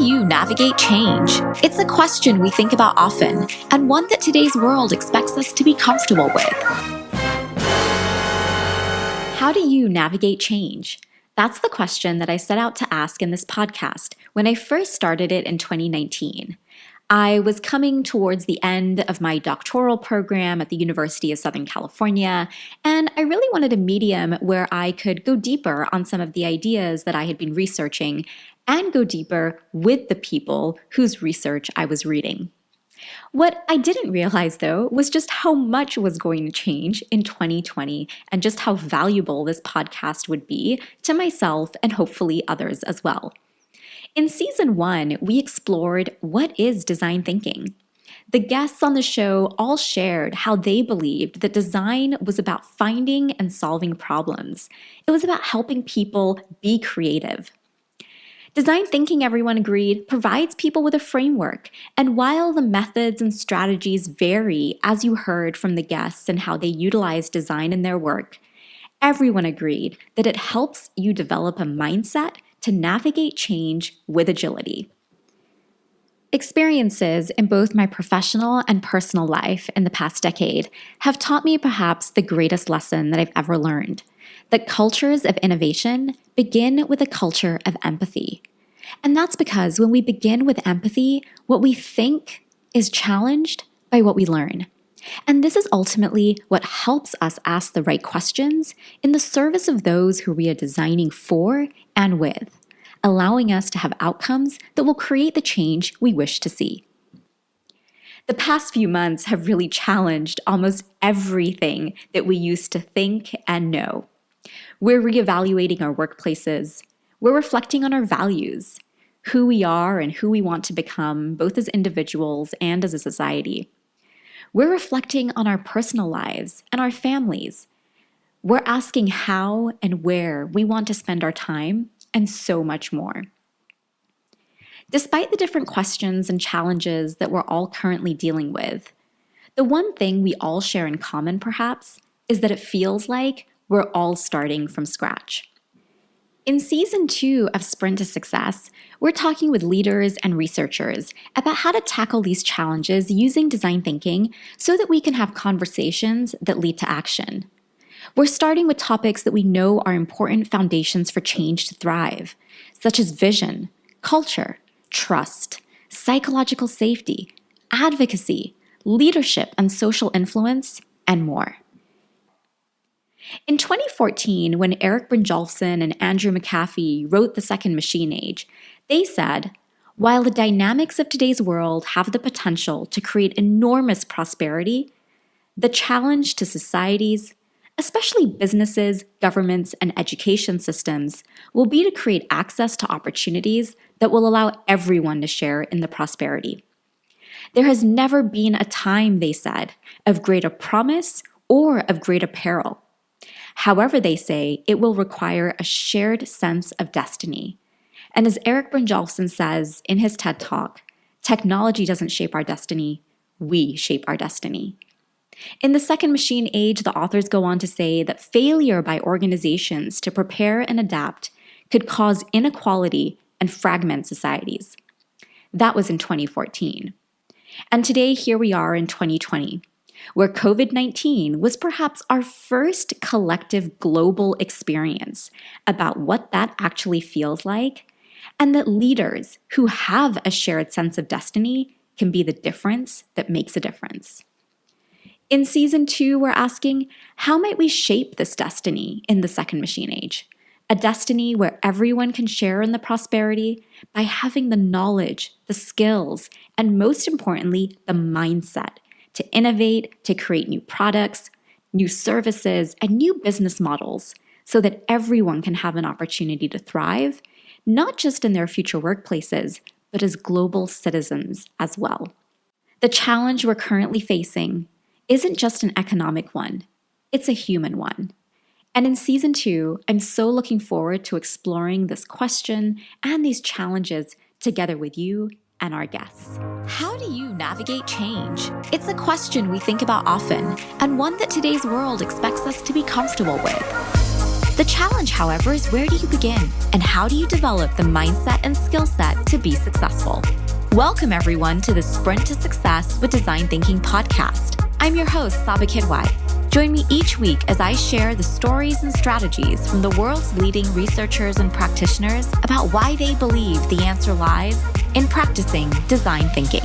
you navigate change? It's a question we think about often, and one that today's world expects us to be comfortable with. How do you navigate change? That's the question that I set out to ask in this podcast when I first started it in 2019. I was coming towards the end of my doctoral program at the University of Southern California, and I really wanted a medium where I could go deeper on some of the ideas that I had been researching and go deeper with the people whose research I was reading. What I didn't realize, though, was just how much was going to change in 2020 and just how valuable this podcast would be to myself and hopefully others as well. In season 1, we explored what is design thinking. The guests on the show all shared how they believed that design was about finding and solving problems. It was about helping people be creative. Design thinking, everyone agreed, provides people with a framework. And while the methods and strategies vary, as you heard from the guests and how they utilize design in their work, everyone agreed that it helps you develop a mindset to navigate change with agility. Experiences in both my professional and personal life in the past decade have taught me perhaps the greatest lesson that I've ever learned, that cultures of innovation begin with a culture of empathy. And that's because when we begin with empathy, what we think is challenged by what we learn. And this is ultimately what helps us ask the right questions in the service of those who we are designing for and with, allowing us to have outcomes that will create the change we wish to see. The past few months have really challenged almost everything that we used to think and know. We're reevaluating our workplaces. We're reflecting on our values, who we are and who we want to become, both as individuals and as a society. We're reflecting on our personal lives and our families. We're asking how and where we want to spend our time, and so much more. Despite the different questions and challenges that we're all currently dealing with, the one thing we all share in common, perhaps, is that it feels like we're all starting from scratch. In season 2 of Sprint to Success, we're talking with leaders and researchers about how to tackle these challenges using design thinking so that we can have conversations that lead to action. We're starting with topics that we know are important foundations for change to thrive, such as vision, culture, trust, psychological safety, advocacy, leadership and social influence, and more. In 2014, when Eric Brynjolfsson and Andrew McAfee wrote The Second Machine Age, they said, while the dynamics of today's world have the potential to create enormous prosperity, the challenge to societies, especially businesses, governments, and education systems, will be to create access to opportunities that will allow everyone to share in the prosperity. There has never been a time, they said, of greater promise or of greater peril. However, they say, it will require a shared sense of destiny. And as Eric Brynjolfsson says in his TED Talk, technology doesn't shape our destiny, we shape our destiny. In The Second Machine Age, the authors go on to say that failure by organizations to prepare and adapt could cause inequality and fragment societies. That was in 2014. And today, here we are in 2020, where COVID-19 was perhaps our first collective global experience about what that actually feels like, and that leaders who have a shared sense of destiny can be the difference that makes a difference. In season 2, we're asking, how might we shape this destiny in the second machine age? A destiny where everyone can share in the prosperity by having the knowledge, the skills, and most importantly, the mindset to innovate, to create new products, new services, and new business models so that everyone can have an opportunity to thrive, not just in their future workplaces, but as global citizens as well. The challenge we're currently facing isn't just an economic one, it's a human one. And in season 2, I'm so looking forward to exploring this question and these challenges together with you and our guests. How do you navigate change? It's a question we think about often, and one that today's world expects us to be comfortable with. The challenge, however, is where do you begin? And how do you develop the mindset and skill set to be successful? Welcome, everyone, to the Sprint to Success with Design Thinking podcast. I'm your host, Saba Kidwai. Join me each week as I share the stories and strategies from the world's leading researchers and practitioners about why they believe the answer lies in practicing design thinking.